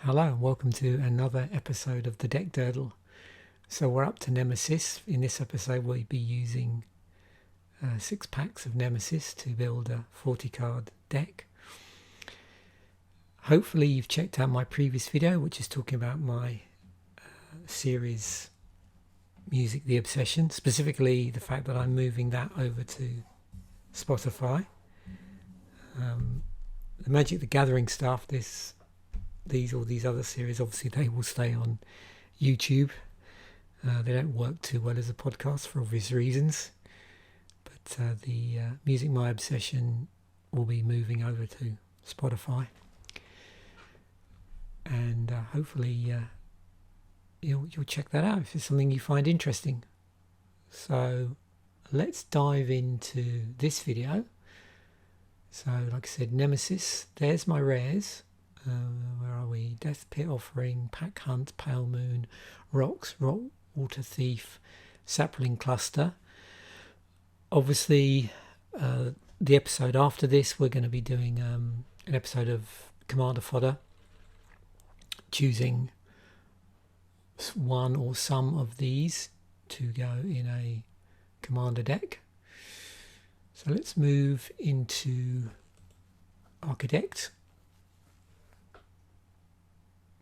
Hello and welcome to another episode of the Deck Durdle. So we're up to Nemesis. In this episode we'll be using 6 packs of Nemesis to build a 40 card deck. Hopefully you've checked out my previous video, which is talking about my series Music The Obsession, specifically the fact that I'm moving that over to Spotify. The Magic the Gathering stuff, these other series, obviously they will stay on YouTube. They don't work too well as a podcast for obvious reasons, but the Music My Obsession will be moving over to Spotify, and hopefully you'll check that out if it's something you find interesting. So let's dive into this video. So like I said, Nemesis, there's my rares. Where are we? Death Pit Offering, Pack Hunt, Pale Moon, Rocks, Rock Water Thief, Sapling Cluster. Obviously, the episode after this, we're going to be doing an episode of Commander Fodder, choosing one or some of these to go in a Commander deck. So let's move into Architect.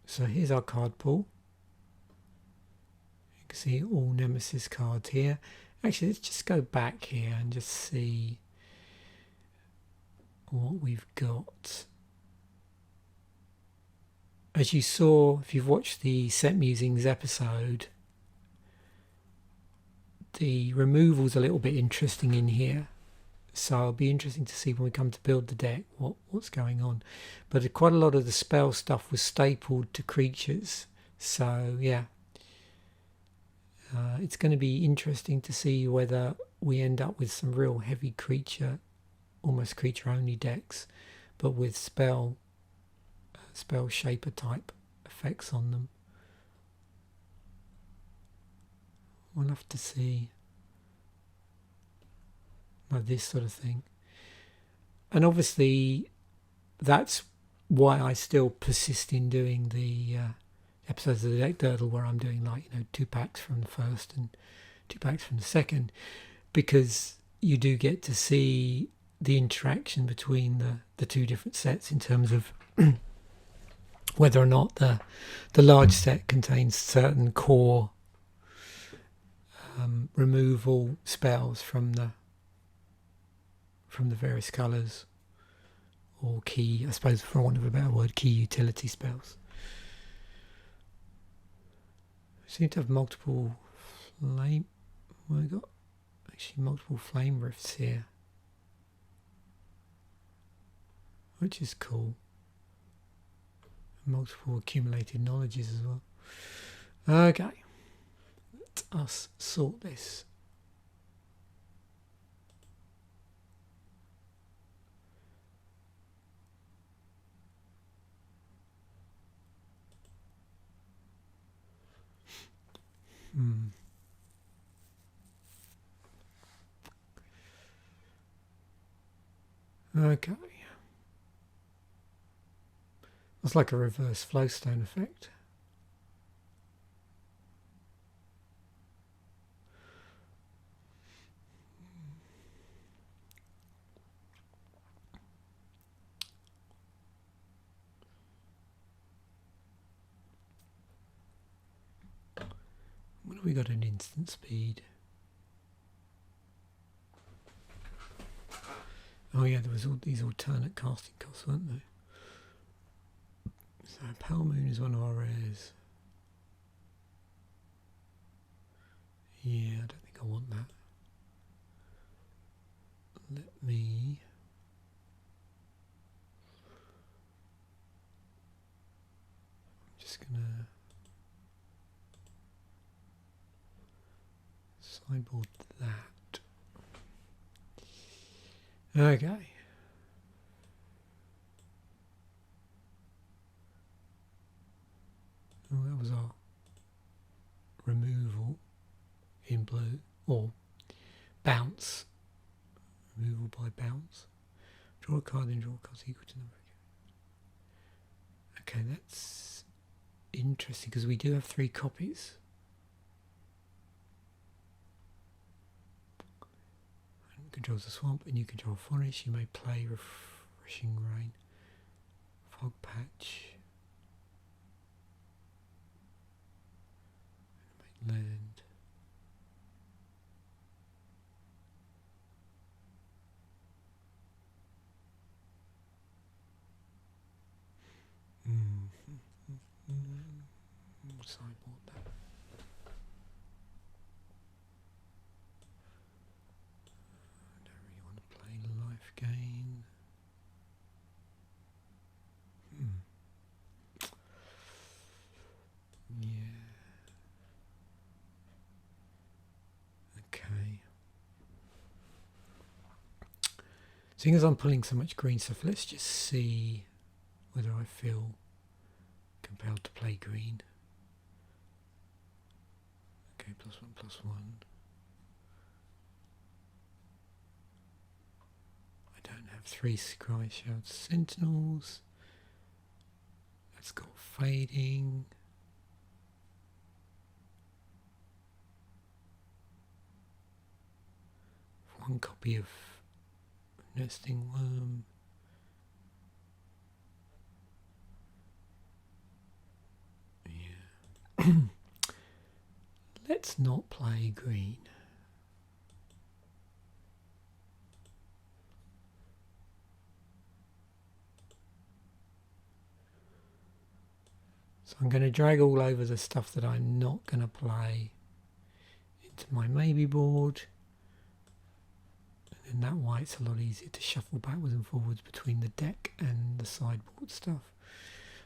So here's our card pool. You can see all Nemesis cards here. Actually, let's just go back here and just see what we've got. As you saw, if you've watched the Set Musings episode, the removal's a little bit interesting in here. So it'll be interesting to see when we come to build the deck what's going on. But quite a lot of the spell stuff was stapled to creatures. So yeah, it's going to be interesting to see whether we end up with some real heavy creature, almost creature only decks, but with spell shaper type effects on them. We'll have to see. Like this sort of thing. And obviously that's why I still persist in doing the episodes of the Deck Durdle where I'm doing 2 packs from the first and 2 packs from the second, because you do get to see the interaction between the two different sets in terms of whether or not the large set contains certain core removal spells from the various colours, or key, I suppose for want of a better word, key utility spells. We seem to have multiple flame, we've got actually multiple flame rifts here, which is cool. Multiple accumulated knowledges as well. Okay, let us sort this. Okay. It's like a reverse flowstone effect. What have we got in instant speed? Oh yeah, there was all these alternate casting costs, weren't there? So Pale Moon is one of our rares. Yeah, I don't think I want that. Let me... I'm just gonna sideboard that. Okay. Oh, that was our removal in blue, or bounce. Removal by bounce. Draw a card and draw a card equal to the number. Okay, let's interesting because we do have 3 copies. And controls the swamp and you control forest. You may play refreshing rain, fog patch, land. Sideboard that. I don't really want to play life gain. Yeah. Okay. Seeing as I'm pulling so much green stuff, let's just see whether I feel compelled to play green. Okay, +1/+1. I don't have 3 Scry Shout Sentinels. That's got fading. One copy of Nesting Worm. Yeah. Let's not play green. So I'm going to drag all over the stuff that I'm not going to play into my maybe board. And that way it's a lot easier to shuffle backwards and forwards between the deck and the sideboard stuff.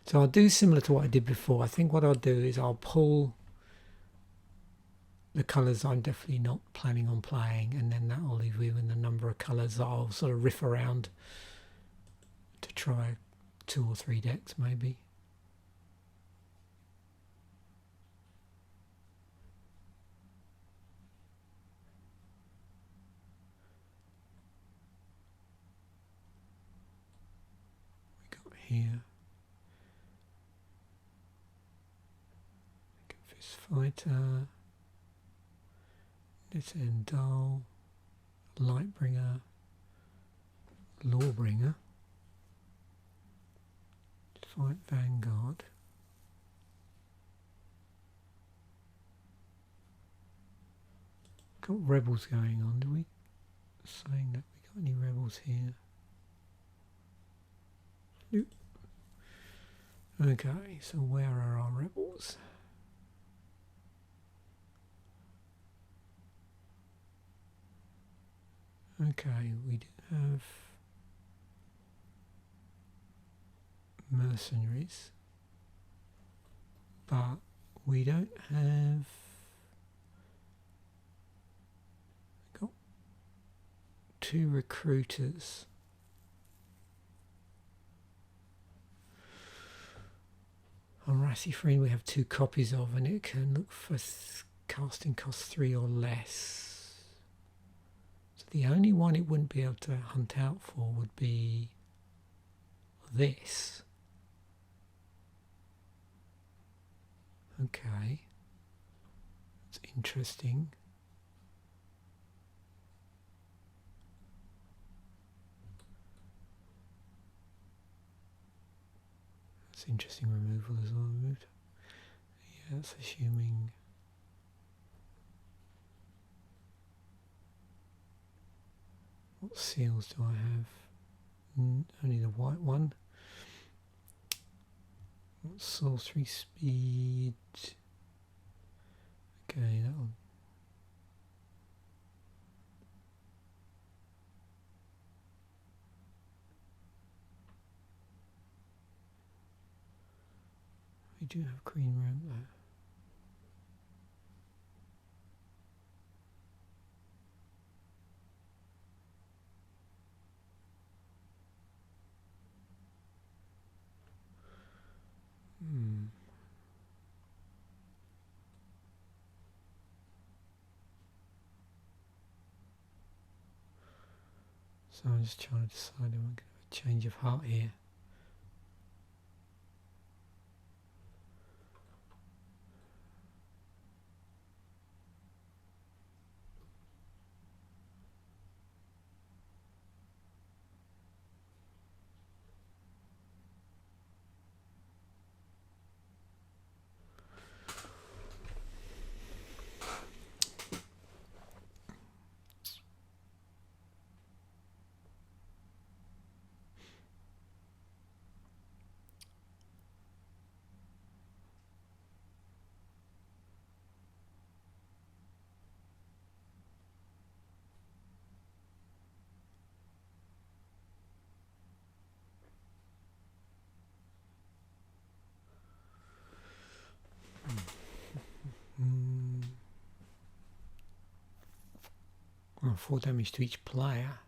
So I'll do similar to what I did before. I think what I'll do is I'll pull the colours I'm definitely not planning on playing, and then that'll leave me with a number of colours that I'll sort of riff around to try 2 or 3 decks maybe. We got here Fist Fighter, this Endal, Lightbringer, Lawbringer, Fight Vanguard, got rebels going on, do we? Saying that we got any rebels here? Nope. Okay, so where are our rebels? Okay, we do have mercenaries, but we don't have. Got 2 recruiters. On Rassifrine we have 2 copies of, and it can look for casting cost 3 or less. So the only one it wouldn't be able to hunt out for would be this. Okay, it's interesting. It's interesting removal as well. Removed. Yeah, that's assuming. What seals do I have? Only the white one. What sorcery speed? Okay, that'll. We do have green ramp there. So I'm just trying to decide if I'm going to have a change of heart here. Oh, 4 damage to each player.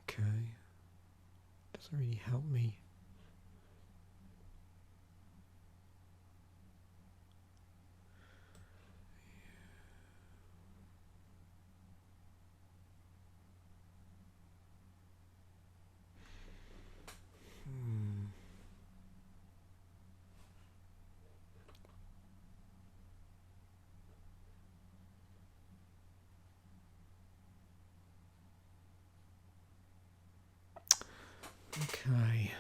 Okay. Doesn't really help me. Okay.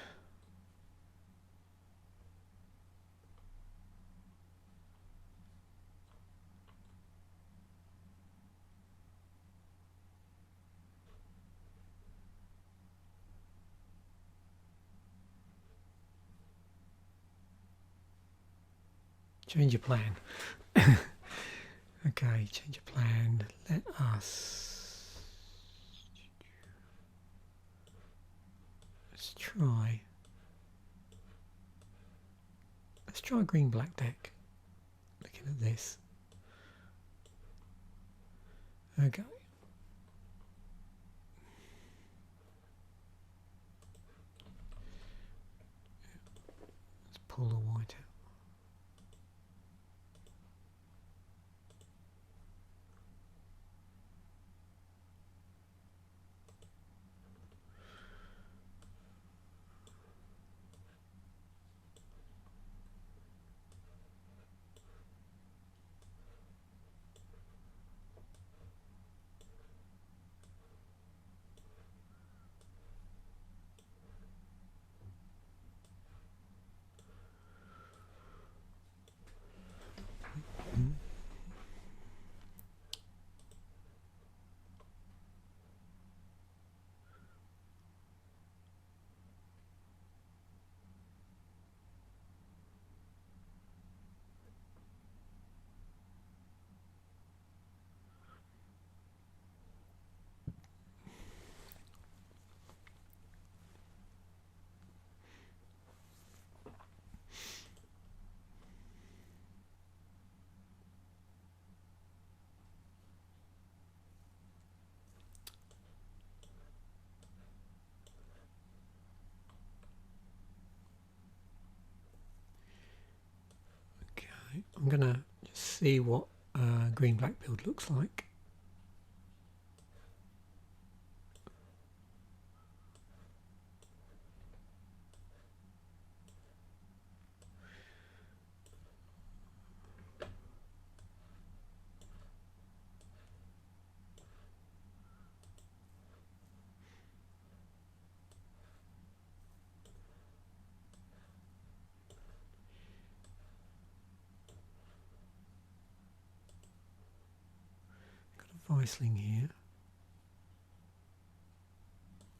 Change your plan. Okay, change your plan. Let's try a green black deck. Looking at this. Okay. Let's pull the white out. I'm gonna just see what green black build looks like. Viceling here.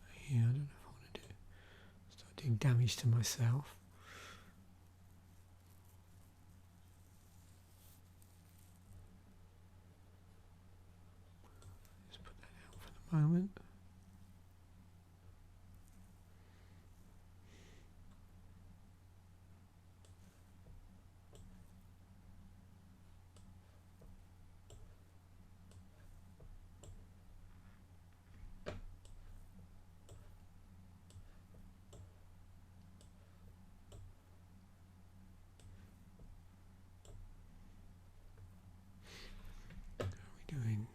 I don't know if I want to start doing damage to myself. Just put that out for the moment. Doing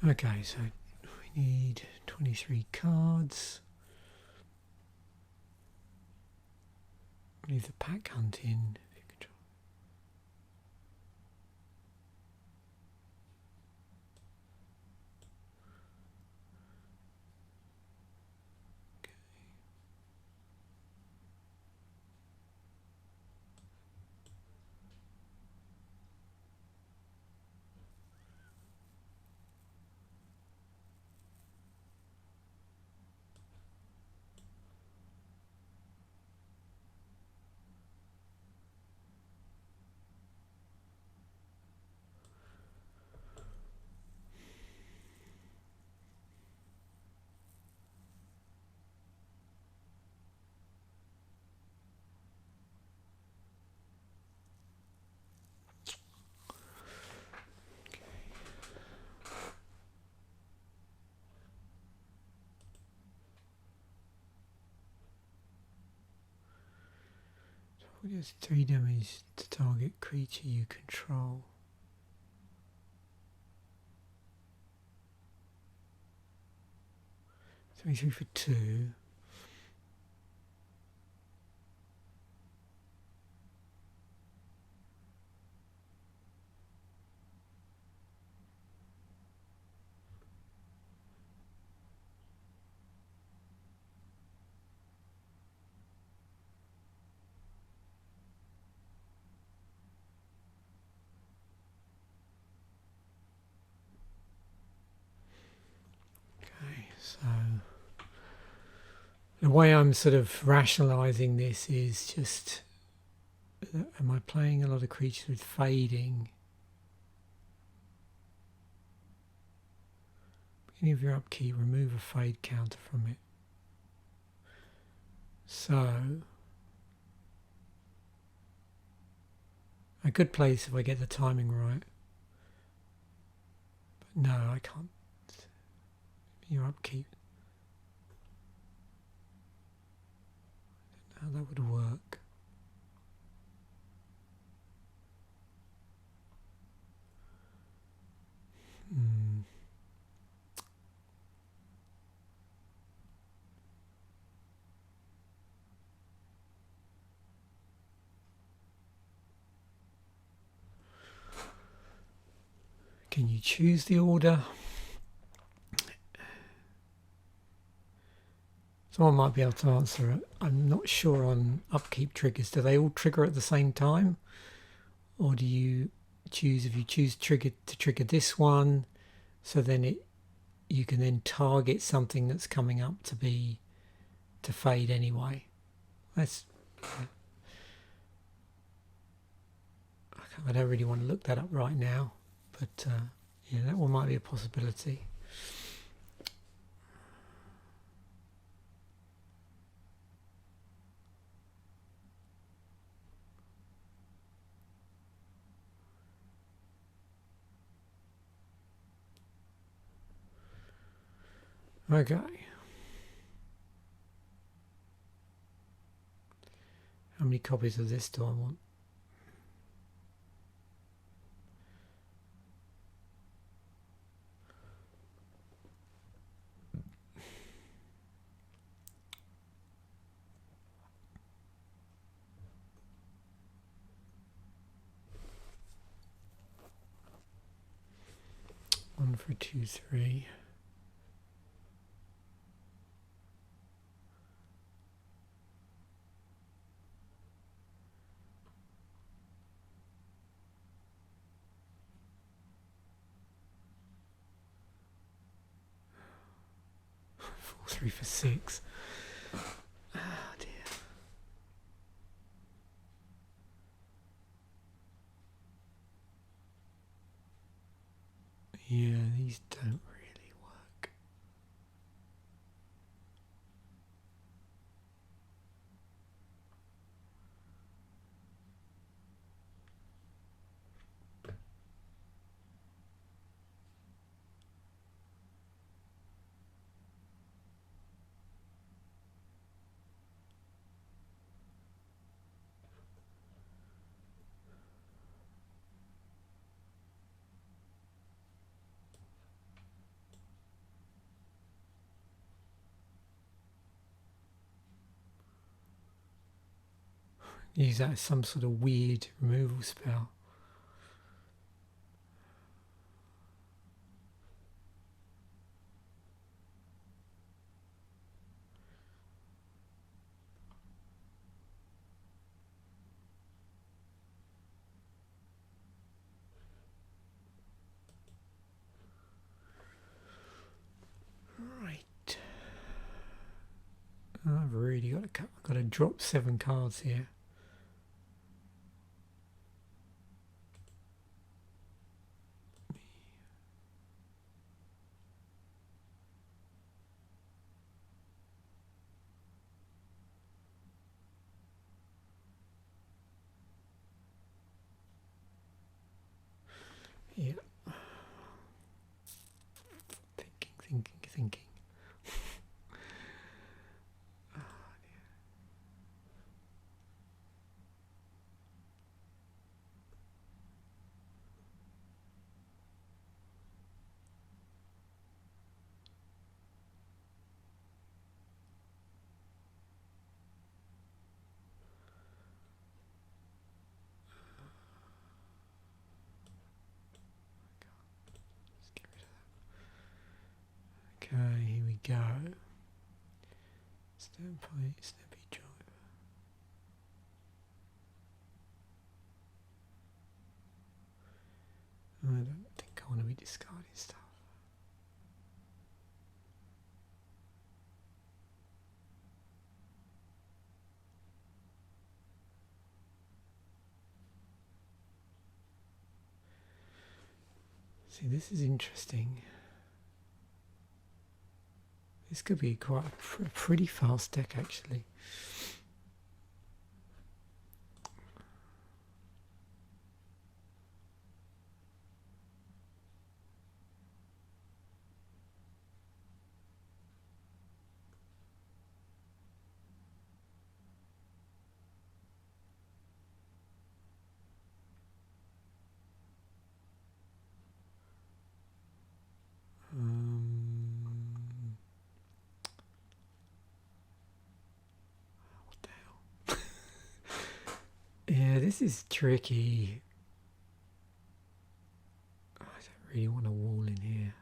okay, so we need 23 cards. Leave the pack hunt in. Just 3 damage to target creature you control. 3 for 2. So the way I'm sort of rationalising this is just, am I playing a lot of creatures with fading? Beginning of your upkeep, remove a fade counter from it. So I could play this if I get the timing right. But no, I can't. Your upkeep. I don't know how that would work. Can you choose the order? Someone might be able to answer it. I'm not sure on upkeep triggers. Do they all trigger at the same time? Or do you choose, if you choose to trigger this one, so then you can then target something that's coming up to fade anyway. I don't really want to look that up right now, but yeah, that one might be a possibility. Okay. How many copies of this do I want? One for 2, 3. Four, 3 for 6. Oh dear. Yeah, these don't really work. Use that as some sort of weird removal spell. Right. I've really got to drop 7 cards here. Yeah. Thinking. Oh, dear. Standpoint, snappy driver. I don't think I want to be discarding stuff. See, this is interesting. This could be quite a pretty fast deck, actually. What the hell? Yeah, this is tricky. I don't really want a wall in here.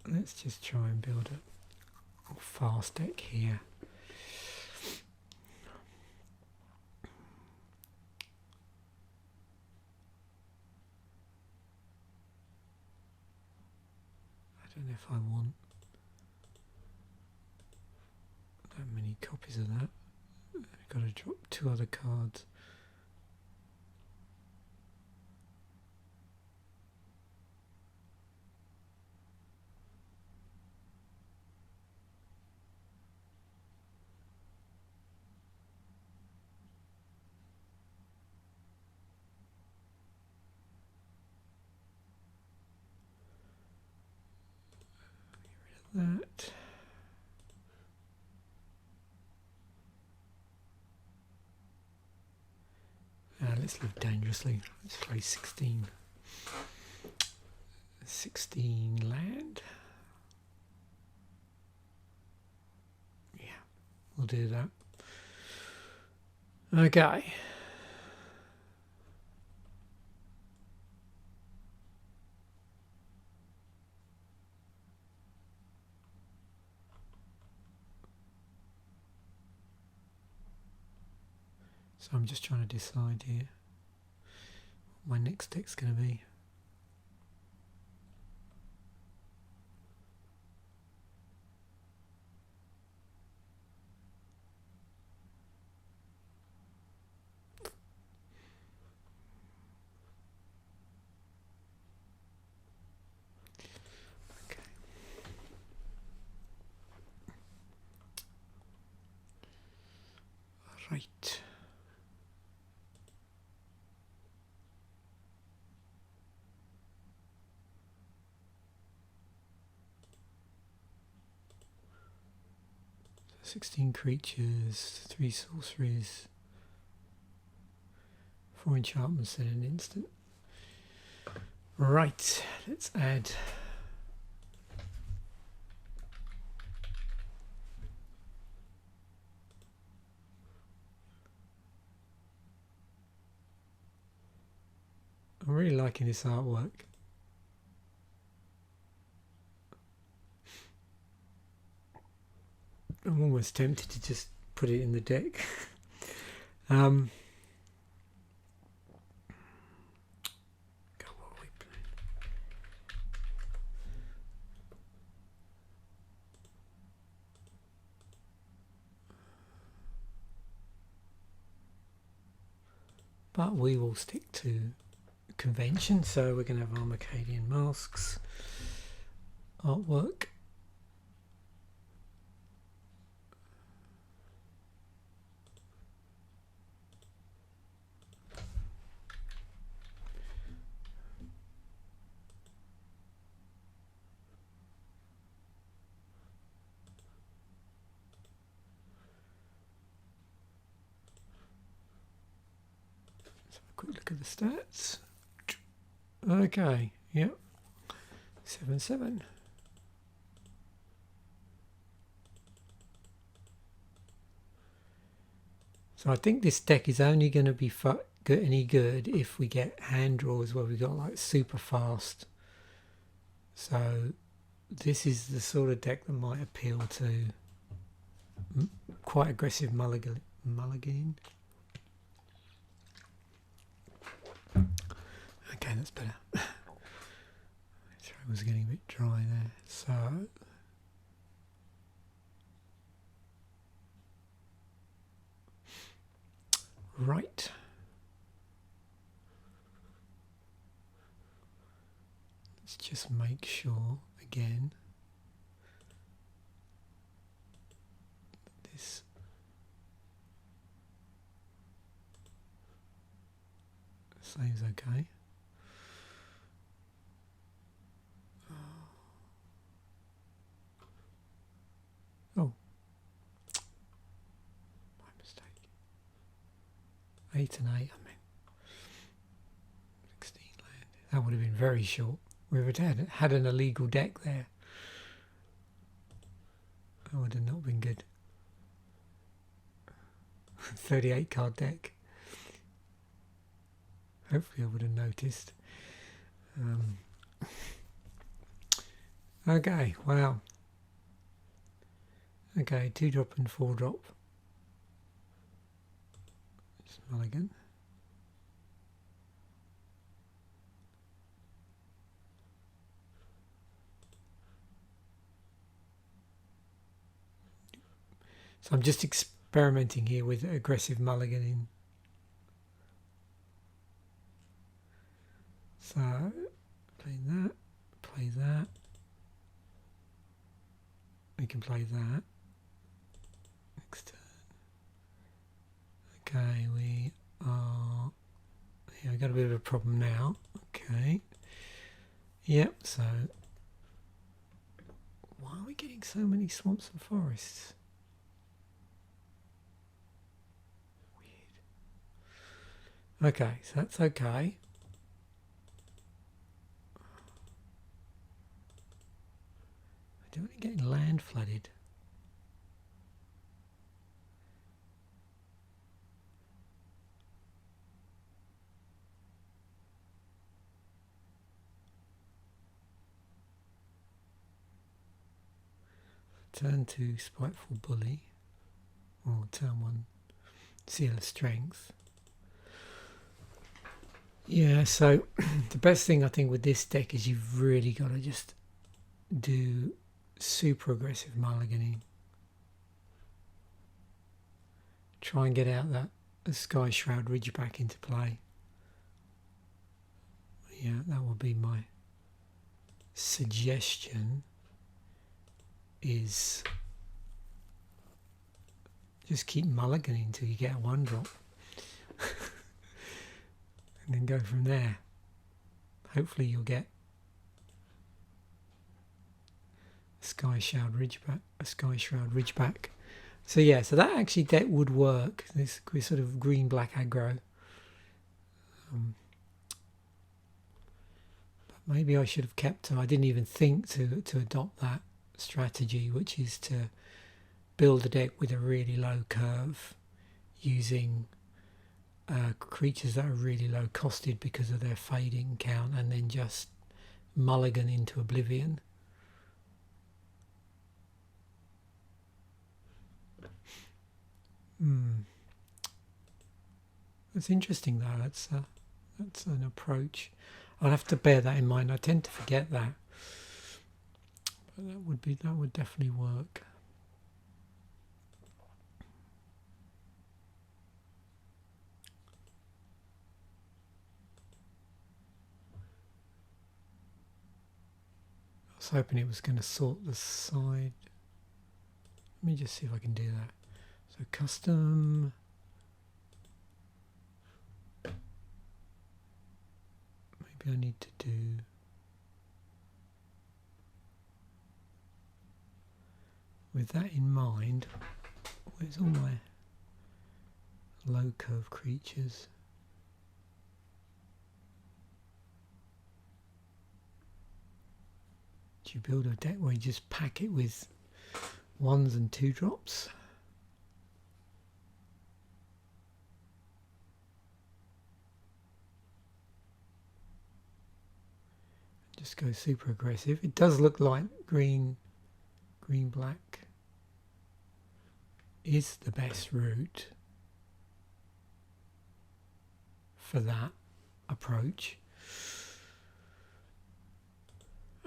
Let's just try and build a fast deck here. I don't know if I want that many copies of that. I've got to drop 2 other cards. That. Let's live dangerously. Let's play 16. 16 land. Yeah, we'll do that. Okay. So I'm just trying to decide here what my next deck's going to be. Okay. Right. So 16 creatures, 3 sorceries, 4 enchantments in an instant. Right, let's add I'm really liking this artwork. I'm almost tempted to just put it in the deck. God, what are we playing? But we will stick to convention, so we're going to have Armacadian masks, artwork. Quick look at the stats. Okay, yep, 7/7. So I think this deck is only going to be any good if we get hand draws where we got like super fast. So this is the sort of deck that might appeal to quite aggressive mulligan. Okay, that's better. My throat was getting a bit dry there. So right. Let's just make sure again that this saves okay. Oh, my mistake. 8 and 8, I mean 16 landed. That would have been very short. We would have had an illegal deck there. That would have not been good. 38 card deck. Hopefully I would have noticed. Okay, wow. Okay, 2-drop and 4-drop. Just mulligan. So I'm just experimenting here with aggressive mulliganing. So play that, play that. We can play that. Next turn. Okay, we are. Yeah, we got a bit of a problem now. Okay. Yep. So why are we getting so many swamps and forests? Weird. Okay, so that's okay. We're only getting land flooded. Turn 2, Spiteful Bully, or turn 1, Seal of Strength. Yeah, so the best thing I think with this deck is you've really got to just do super aggressive mulliganing. Try and get out that Sky Shroud Ridgeback into play. Yeah, that will be my suggestion. Is just keep mulliganing until you get a 1-drop and then go from there. Hopefully you'll get a Sky Shroud Ridgeback. So yeah, so that actually deck would work. This sort of green-black aggro. But maybe I should have kept. I didn't even think to adopt that strategy, which is to build a deck with a really low curve using creatures that are really low costed because of their fading count, and then just mulligan into oblivion. That's interesting though. That's an approach. I'll have to bear that in mind. I tend to forget that. But that would definitely work. I was hoping it was going to sort the side. Let me just see if I can do that. So custom. Maybe I need to do. With that in mind, where's all my low curve creatures? Do you build a deck where you just pack it with 1s and 2-drops? just go super aggressive. It does look like green black is the best route for that approach.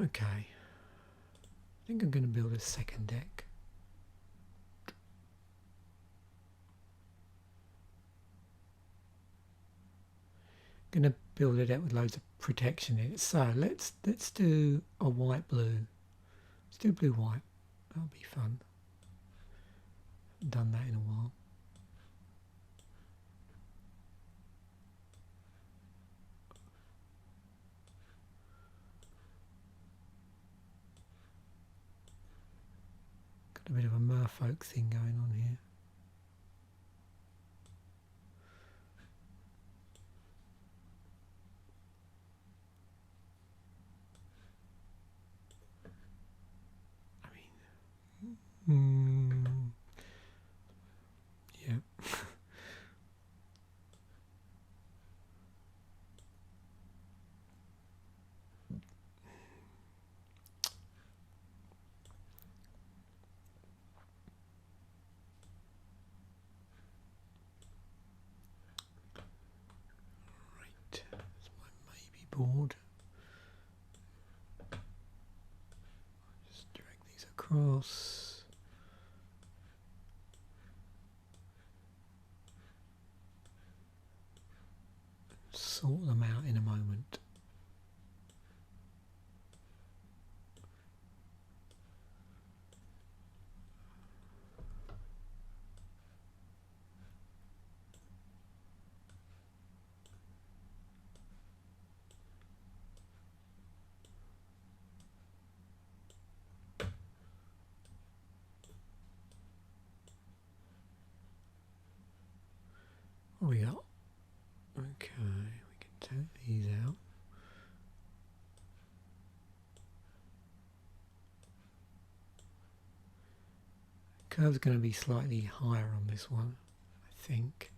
Okay, I think I'm going to build a second deck. I'm going to build it out with loads of protection in it. So let's do a white blue. Let's do blue white. That'll be fun. Haven't done that in a while. Got a bit of a merfolk thing going on here. Yeah. Right. That's my maybe board. Just drag these across. Sort them out in a moment. What we got? Okay, we can take these out. Curve's going to be slightly higher on this one, I think.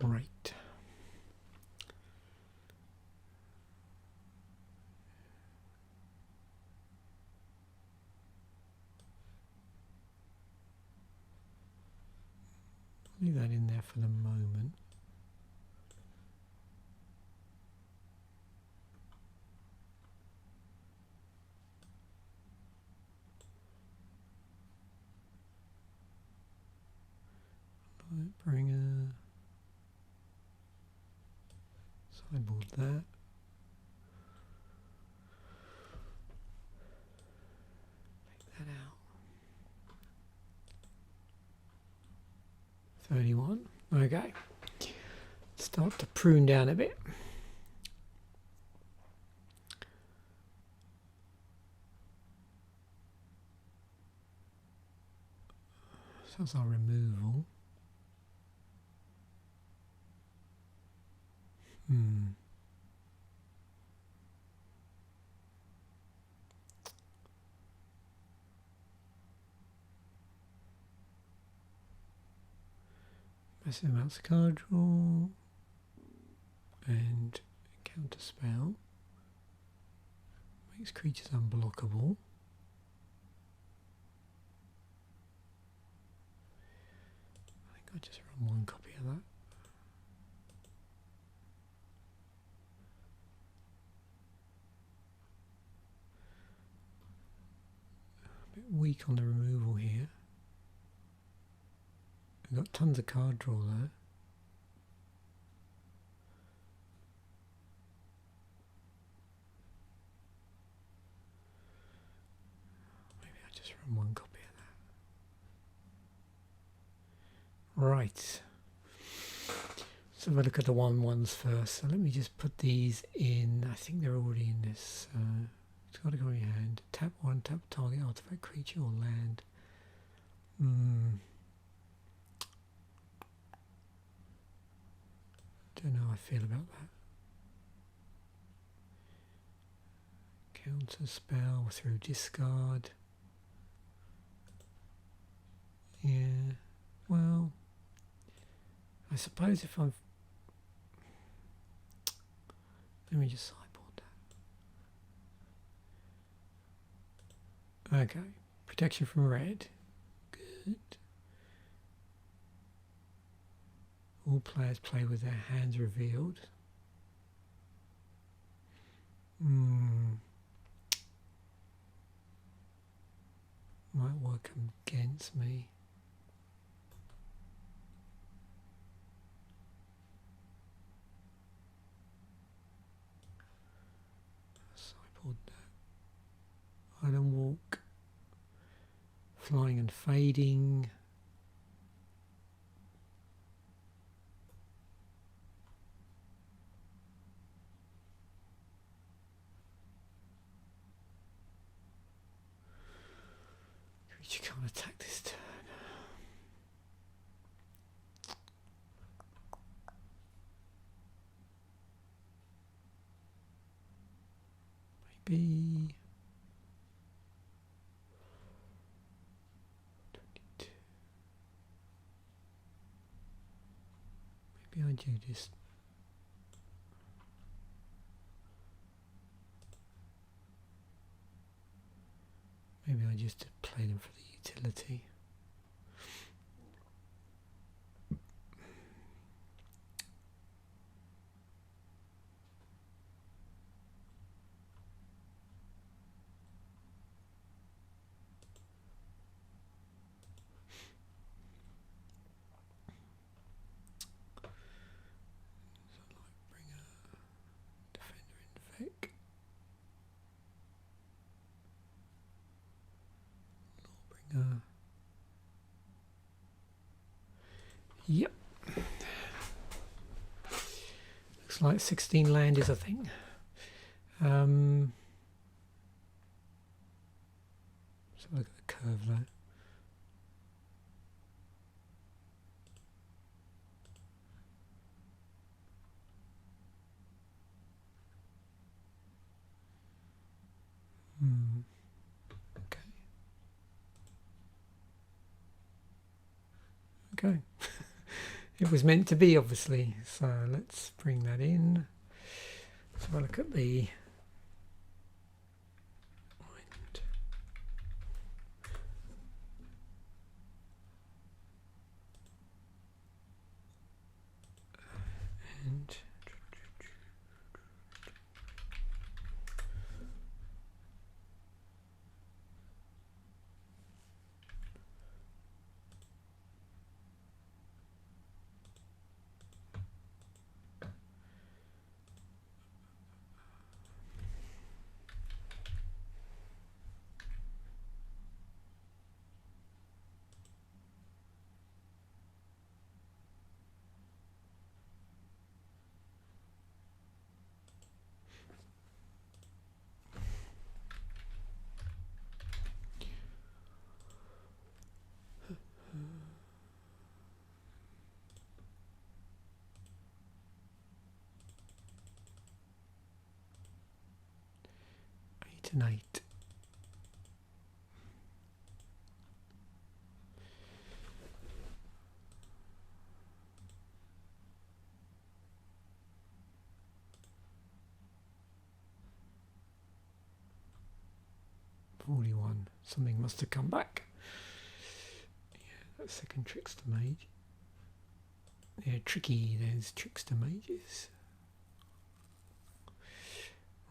Right. Leave that in there for the moment. Lightbringer. Sideboard that. Take that out. 31. Okay. Start to prune down a bit. So that's our removal. Massive amounts of card draw and counter spell. Makes creatures unblockable. I think I just run one copy of that. A bit weak on the removal here. We've got tons of card draw there. Maybe I just run one copy of that. Right. So if I look at the 1/1s first, so let me just put these in. I think they're already in this. It's got to go in your hand. Tap 1, tap target artifact, creature or land. Do Don't know how I feel about that. Counter spell through discard. Yeah, well, I suppose if I'm... Let me just sideboard that. Okay, protection from red. Good. All players play with their hands revealed. Might work against me. Sideboard that. Island walk. Flying and fading. You can't attack this turn. Maybe 22. Maybe I do this. Maybe I just play them for the utility. Yep. Looks like 16 land is a thing. So look at the curve there. Okay. Okay. It was meant to be, obviously. So let's bring that in. Let's have a look at the and tonight. Something must have come back. Yeah, that second trickster mage. Yeah, tricky, there's trickster mages.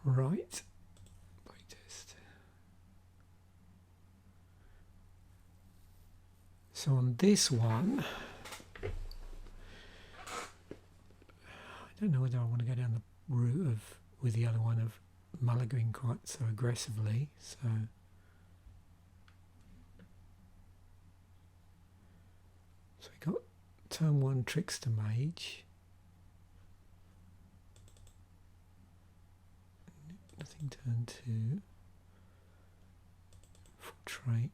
Right. Playtest. So on this one, I don't know whether I want to go down the route of, with the other one, of mulligering quite so aggressively. So we got turn 1 trickster mage. Nothing turn 2. Full trait.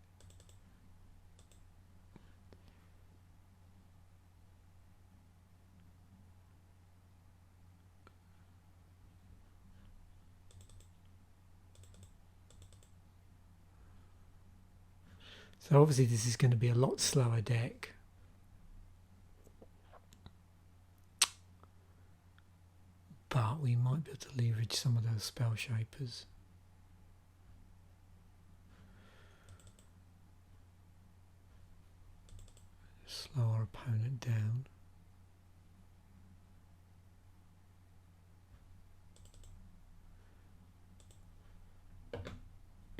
So obviously this is going to be a lot slower deck. But we might be able to leverage some of those spell shapers. Slow our opponent down.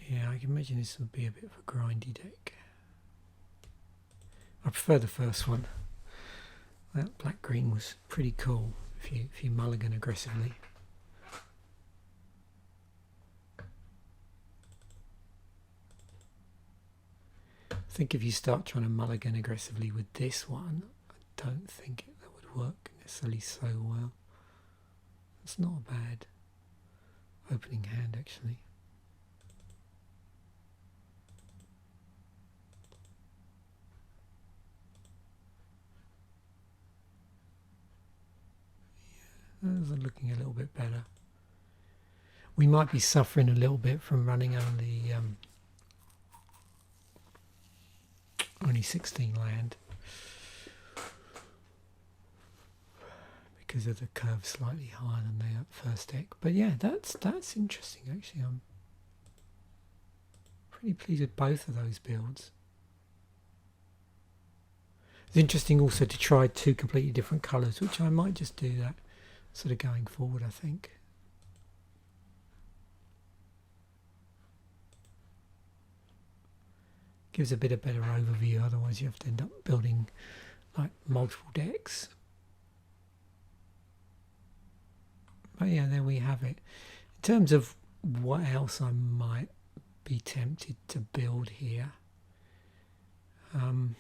Yeah, I can imagine this would be a bit of a grindy deck. I prefer the first one. That black-green was pretty cool if you mulligan aggressively. I think if you start trying to mulligan aggressively with this one, I don't think that would work necessarily so well. It's not a bad opening hand, actually. Those are looking a little bit better. We might be suffering a little bit from running only 16 land because of the curve slightly higher than the first deck. But yeah, that's interesting actually. I'm pretty pleased with both of those builds. It's interesting also to try two completely different colours, which I might just do that sort of going forward, I think. Gives a bit of better overview, otherwise you have to end up building like multiple decks. But yeah, there we have it. In terms of what else I might be tempted to build here, let me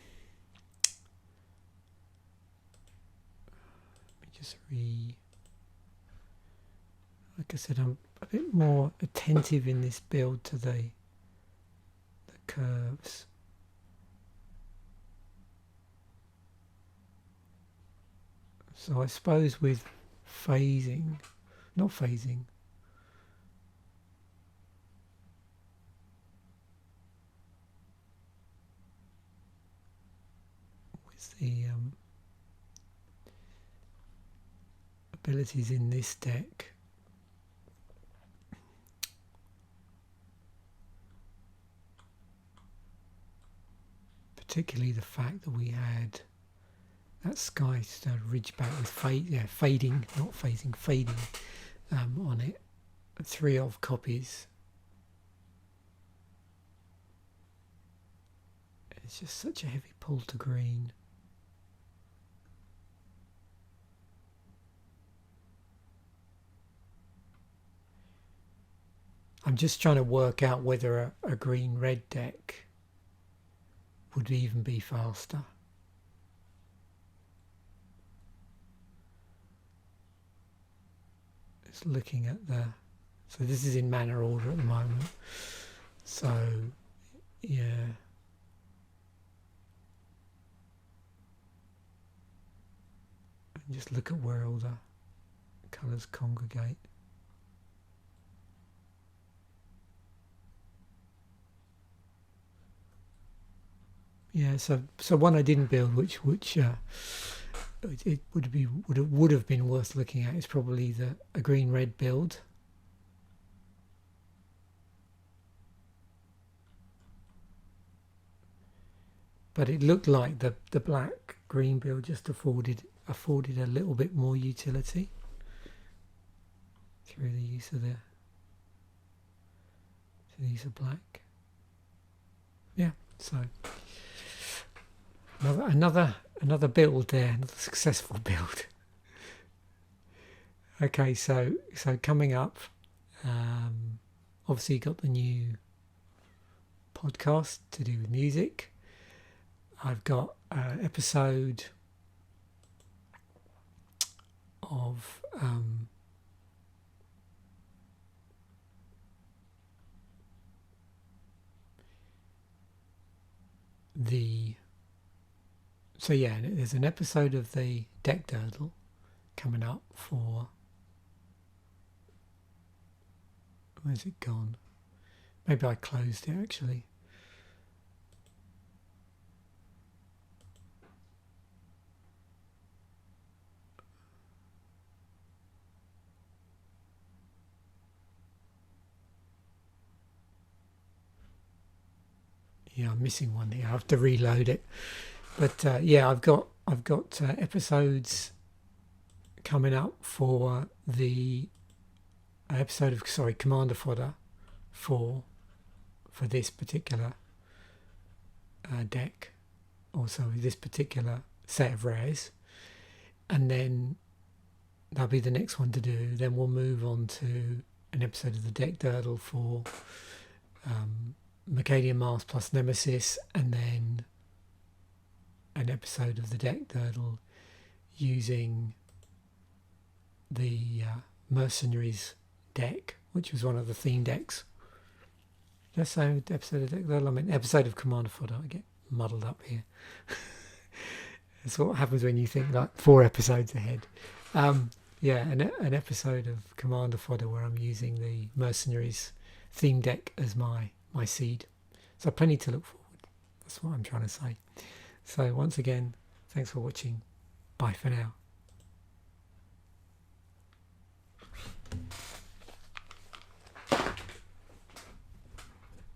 just like I said, I'm a bit more attentive in this build to the curves. So I suppose with not phasing, with the abilities in this deck, particularly the fact that we had that sky ridgeback with fading, not phasing, fading on it. 3 of copies. It's just such a heavy pull to green. I'm just trying to work out whether a green-red deck would even be faster. Just looking at so this is in mana order at the moment. So, yeah. And just look at where all the colours congregate. Yeah, so one I didn't build, which it would have been worth looking at, is probably a green-red build. But it looked like the black-green build just afforded a little bit more utility through the use of black. Yeah, so another build there, another successful build. Okay, so coming up, obviously you got the new podcast to do with music. I've got an episode of there's an episode of the deck Durdle coming up for, where's it gone? Maybe I closed it actually. Yeah, I'm missing one here. I have to reload it. But yeah, I've got episodes coming up for the episode of Commander Fodder for this particular deck, also this particular set of rares, and then that'll be the next one to do. Then we'll move on to an episode of the deck Durdle for Mercadian Mars plus Nemesis, and then an episode of the deck Durdle using the Mercenaries deck, which was one of the theme decks. Did I say episode of deck Durdle? I mean episode of Commander Fodder. I get muddled up here. That's what happens when you think like 4 episodes ahead. Yeah, an episode of Commander Fodder where I'm using the Mercenaries theme deck as my seed. So plenty to look forward. That's what I'm trying to say. So once again, thanks for watching. Bye for now.